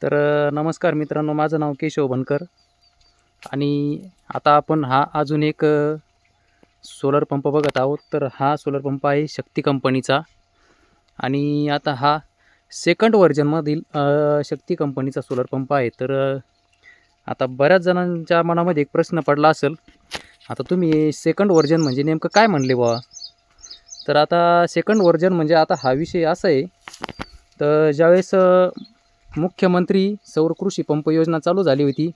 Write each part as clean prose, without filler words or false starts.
तर नमस्कार मित्रांनो, माझं नाव केशव बनकर आणि आता आपण हा अजून एक सोलर पंप बघत आहोत. तर हा सोलर पंप आहे शक्ती कंपनीचा आणि आता हा सेकंड व्हर्जनमधील शक्ती कंपनीचा सोलर पंप आहे. तर आता बऱ्याच जणांच्या मनामध्ये एक प्रश्न पडला असेल, आता तुम्ही सेकंड व्हर्जन म्हणजे नेमकं काय म्हणले बुवा? तर आता सेकंड व्हर्जन म्हणजे आता हा विषय असा आहे, तर ज्यावेळेस मुख्यमंत्री सौर कृषी पंप योजना चालू झाली होती,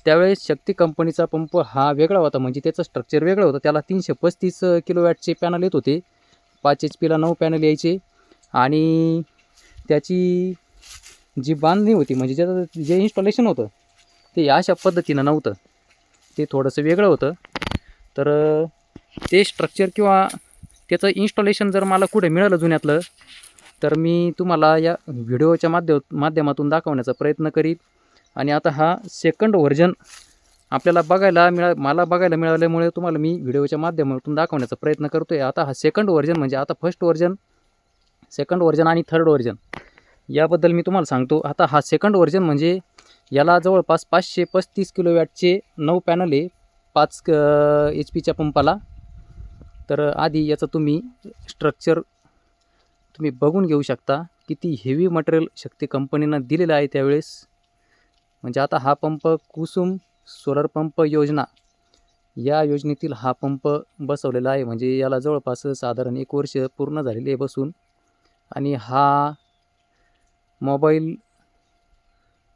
त्यावेळेस शक्ती कंपनीचा पंप हा वेगळा होता. म्हणजे त्याचं स्ट्रक्चर वेगळं होतं. त्याला 335 किलोवॅटचे पॅनल येत होते. 5 HP ला 9 पॅनल यायचे आणि त्याची जी बांधणी होती, म्हणजे ज्याचं जे इन्स्टॉलेशन होतं ते अशा पद्धतीनं नव्हतं, ते थोडंसं वेगळं होतं. तर ते स्ट्रक्चर किंवा त्याचं इन्स्टॉलेशन जर मला कुठे मिळालं जुन्यातलं, तर मी तुम्हाला या व्हिडिओच्या माध्यमातून दाखवण्याचा प्रयत्न करीन. आणि आता हा सेकंड व्हर्जन आपल्याला मला बघायला मिळाल्यामुळे तुम्हाला मी व्हिडिओच्या माध्यमातून दाखवण्याचा प्रयत्न करतो आहे. आता हा सेकंड व्हर्जन म्हणजे आता फर्स्ट व्हर्जन, सेकंड व्हर्जन आणि थर्ड व्हर्जन याबद्दल मी तुम्हाला सांगतो. आता हा सेकंड व्हर्जन म्हणजे याला जवळपास 535 किलोवॅटचे 9 पॅनल आहे 5 HP पंपाला. तर आधी याचं तुम्ही स्ट्रक्चर तुम्ही बघून घेऊ शकता, किती हेवी मटेरियल शक्ती कंपनीनं दिलेलं आहे त्यावेळेस. म्हणजे आता हा पंप कुसुम सोलर पंप योजना या योजनेतील हा पंप बसवलेला आहे. म्हणजे याला जवळपास साधारण 1 वर्ष पूर्ण झालेली आहे बसून. आणि हा मोबाईल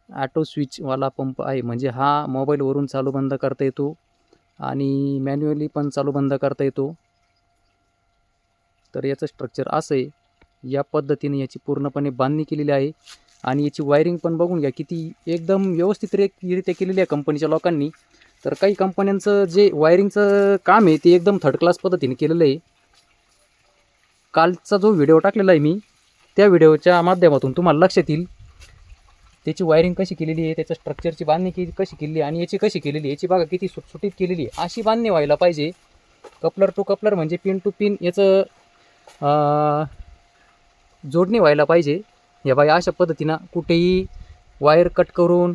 ॲटो स्विचवाला पंप आहे. म्हणजे हा मोबाईलवरून चालू बंद करता येतो आणि मॅन्युअली पण चालू बंद करता येतो. तर याचं स्ट्रक्चर असं आहे, या पद्धतीने याची पूर्णपणे बांधणी केलेली आहे. आणि याची वायरिंग पण बघून घ्या, किती एकदम व्यवस्थितरित्या केलेली आहे कंपनीच्या लोकांनी. तर काही कंपन्यांचं जे वायरिंगचं काम आहे ते एकदम थर्ड क्लास पद्धतीने केलेलं आहे. कालचा जो व्हिडिओ टाकलेला आहे मी, त्या व्हिडिओच्या माध्यमातून तुम्हाला लक्षात येईल त्याची वायरिंग कशी केलेली आहे, त्याच्या स्ट्रक्चरची बांधणी कशी केलेली आहे आणि याची कशी केलेली आहे. याची बघा किती सुटसुटीत केलेली आहे. अशी बांधणी व्हायला पाहिजे. कपलर टू कपलर म्हणजे पिन टू पिन याचं जोडणी व्हायला पाहिजे. या बाई अशा पद्धतीनं कुठेही वायर कट करून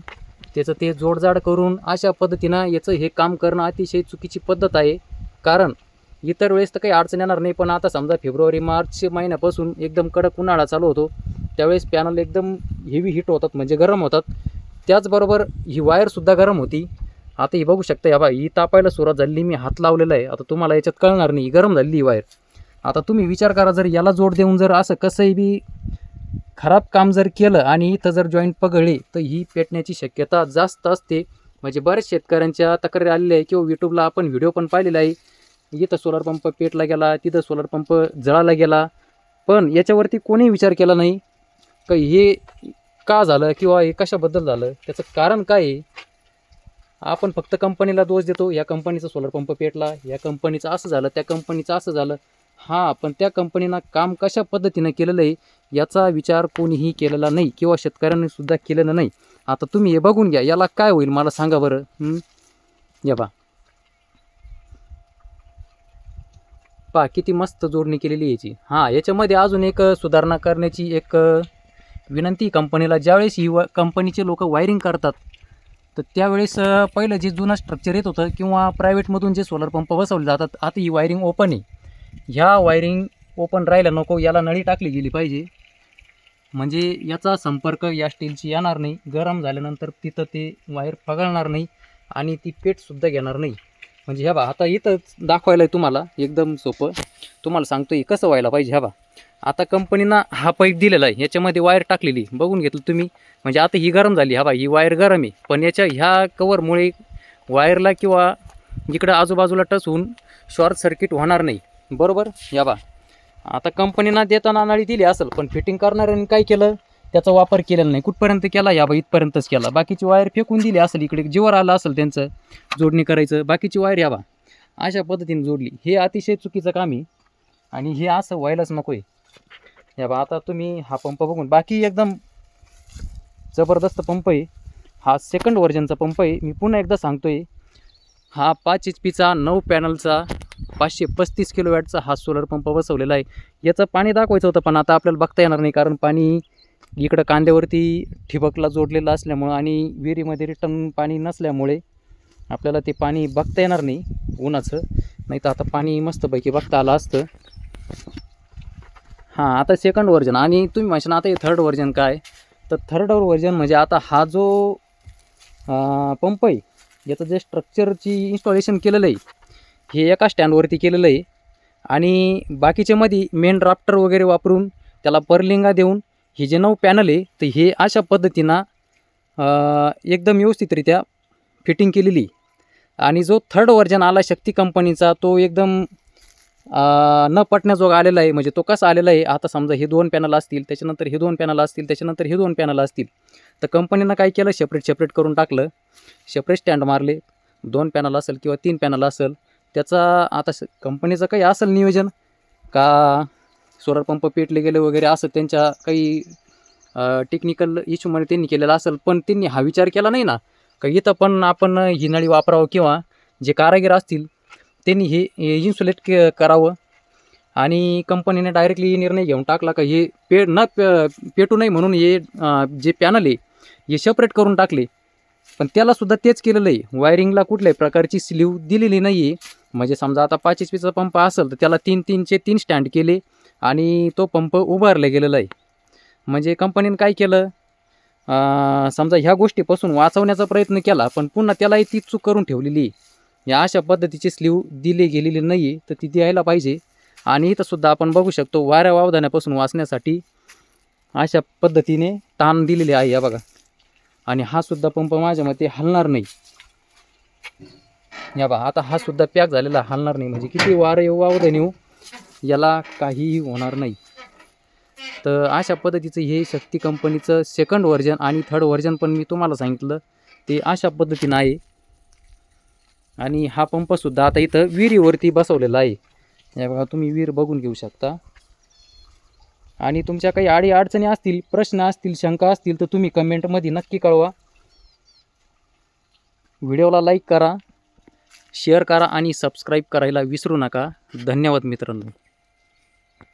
त्याचं ते जोडजाड करून अशा पद्धतीनं याचं हे काम करणं अतिशय चुकीची पद्धत आहे. कारण इतर वेळेस तर काही अडचण येणार नाही, पण आता समजा फेब्रुवारी मार्च महिन्यापासून एकदम कडक उन्हाळा चालू होतो, त्यावेळेस पॅनल एकदम हेवी हीट होतात, म्हणजे गरम होतात. त्याचबरोबर ही वायरसुद्धा गरम होती. आता ही बघू शकता, या बाई ही तापायला सुरुवात झाली. मी हात लावलेला आहे. आता तुम्हाला याच्यात कळणार नाही, गरम झालेली ही वायर. आता तुम्ही विचार करा, जर याला जोड देऊन जर असं कसंही बी खराब काम जर केलं आणि इथं जर जॉईंट पगळले तर ही पेटण्याची शक्यता जास्त असते. म्हणजे बऱ्याच शेतकऱ्यांच्या तक्रारी आलेल्या आहे किंवा यूट्यूबला आपण व्हिडिओ पण पाहिलेला आहे. इथं सोलर पंप पेटला गेला, तिथं सोलर पंप जळाला गेला, पण याच्यावरती कोणीही विचार केला नाही का हे का झालं किंवा हे कशाबद्दल झालं, त्याचं कारण काय आहे. आपण फक्त कंपनीला दोष देतो, या कंपनीचा सोलर पंप पेटला, या कंपनीचं असं झालं, त्या कंपनीचं असं झालं. हां, पण त्या कंपनीनं काम कशा पद्धतीनं केलेलं आहे याचा विचार कोणीही केलेला नाही किंवा शेतकऱ्यांनी सुद्धा केलेलं नाही. आता तुम्ही हे बघून घ्या, याला काय होईल मला सांगा बरं. या पहा किती मस्त जोडणी केलेली याची. हां, याच्यामध्ये अजून एक सुधारणा करण्याची एक विनंती कंपनीला. ज्यावेळेस ही कंपनीचे लोक वायरिंग करतात, तर त्यावेळेस पहिलं जे जुनं स्ट्रक्चर येत होतं किंवा प्रायव्हेटमधून जे सोलर पंप बसवले जातात, आता ही वायरिंग ओपन आहे. ह्या वायरिंग ओपन राहायला नको, याला नळी टाकली गेली पाहिजे. म्हणजे याचा संपर्क या स्टीलची येणार नाही. गरम झाल्यानंतर तिथं ते वायर पगळणार नाही आणि ती पेटसुद्धा घेणार नाही. म्हणजे ह्या आता इथं दाखवायला आहे तुम्हाला एकदम सोपं. तुम्हाला सांगतो हे कसं व्हायला पाहिजे. आता कंपनीनं हा पाईप दिलेला आहे, याच्यामध्ये वायर टाकलेली बघून घेतलं तुम्ही. म्हणजे आता ही गरम झाली. ही वायर गरम आहे, पण ह्या कवरमुळे वायरला किंवा इकडं आजूबाजूला टच होऊन शॉर्ट सर्किट होणार नाही, बरोबर. आता कंपनीनं देताना नळी दिली असेल, पण फिटिंग करणाऱ्यांनी काय केलं, त्याचा वापर केलेला नाही. कुठपर्यंत केला, इथपर्यंतच केला. बाकीची वायर फेकून दिली असेल, इकडे जीवर आलं असेल त्यांचं जोडणी करायचं, बाकीची वायर अशा पद्धतीने जोडली. हे अतिशय चुकीचं काम आहे आणि हे असं व्हायलाच नको आहे. आता तुम्ही हा पंप बघून, बाकी एकदम जबरदस्त पंप आहे. हा सेकंड व्हर्जनचा पंप आहे. मी पुन्हा एकदा सांगतोय, हा 5 HPचा 9 पॅनलचा 535 किलोवॅटचा हा सोलर पंप बसवलेला आहे. याचं पाणी दाखवायचं होतं, पण आता आपल्याला बघता येणार नाही, कारण पाणी इकडं कांद्यावरती ठिबकला जोडलेलं असल्यामुळं आणि विहिरीमध्ये रिटर्न पाणी नसल्यामुळे आपल्याला ते पाणी बघता येणार नाही उन्हाचं, नाही तर आता पाणी मस्तपैकी बघता आलं असतं. हां, आता सेकंड व्हर्जन. आणि तुम्ही म्हणशाल आता हे थर्ड व्हर्जन काय, तर थर्ड व्हर्जन म्हणजे आता हा जो पंप आहे याचं जे स्ट्रक्चरची इन्स्टॉलेशन केलेलं आहे हे एका स्टँडवरती केलेलं आहे आणि बाकीच्या मध्ये मेन ड्राफ्टर वगैरे वापरून त्याला पर्लिंगा देऊन हे जे 9 पॅनल आहे तर हे अशा पद्धतीनं एकदम व्यवस्थितरित्या फिटिंग केलेली. आणि जो थर्ड व्हर्जन आला शक्ती कंपनीचा तो एकदम न पटण्याजोगा आलेला आहे. म्हणजे तो कसा आलेला आहे, आता समजा हे 2 पॅनल असतील, त्याच्यानंतर हे 2 पॅनल असतील, त्याच्यानंतर हे 2 पॅनल असतील, तर कंपनीनं काय केलं, सेपरेट करून टाकलं, सेपरेट स्टँड मारले. 2 पॅनल असेल किंवा 3 पॅनल असेल, त्याचा आता कंपनीचं काही असेल नियोजन का सोलर पंप पेटले गेले वगैरे असं त्यांच्या काही टेक्निकल इश्यूमुळे त्यांनी केलेलं असेल. पण त्यांनी हा विचार केला नाही ना का इथं पण आपण ही नळी वापरावं किंवा जे कारागीर असतील त्यांनी हे इन्सुलेट करावं. आणि कंपनीने डायरेक्टली निर्णय घेऊन टाकला का हे पेटू नाही म्हणून हे जे पॅनल आहे हे सेपरेट करून टाकले. पण त्यालासुद्धा तेच केलेलं आहे, वायरिंगला कुठल्याही प्रकारची स्लीव दिलेली नाही आहे. म्हणजे समजा आता 5 HP पंप असेल तर त्याला 3 स्टँड केले आणि तो पंप उभारला गेलेला आहे. म्हणजे कंपनीने काय केलं, समजा ह्या गोष्टीपासून वाचवण्याचा प्रयत्न केला पण पुन्हा त्यालाही ती चूक करून ठेवलेली आहे. या अशा पद्धतीची स्लीव दिली गेलेली नाही आहे तर ती द्यायला पाहिजे. आणि इथंसुद्धा आपण बघू शकतो वाऱ्या वावदाण्यापासून वाचण्यासाठी अशा पद्धतीने ताण दिलेले आहे या बघा. आणि हा सुद्धा पंप माझ्या मते हलणार नाही. या बघा आता हा सुद्धा पॅक झालेला हलणार नाही. म्हणजे किती वारं येऊ वावदान येऊ याला काहीही होणार नाही. तर अशा पद्धतीचं हे शक्ती कंपनीचं सेकंड व्हर्जन आणि थर्ड व्हर्जन पण मी तुम्हाला सांगितलं ते अशा पद्धतीनं आहे. आणि हा पंपसुद्धा आता इथं विहिरीवरती बसवलेला आहे. या बघा तुम्ही विहीर बघून घेऊ शकता. आणि तुमच्या काही अडचणी असतील, प्रश्न असतील, शंका असतील तर तुम्ही कमेंटमध्ये नक्की कळवा. व्हिडिओला लाईक करा, शेअर करा आणि सबस्क्राईब करायला विसरू नका. धन्यवाद मित्रांनो.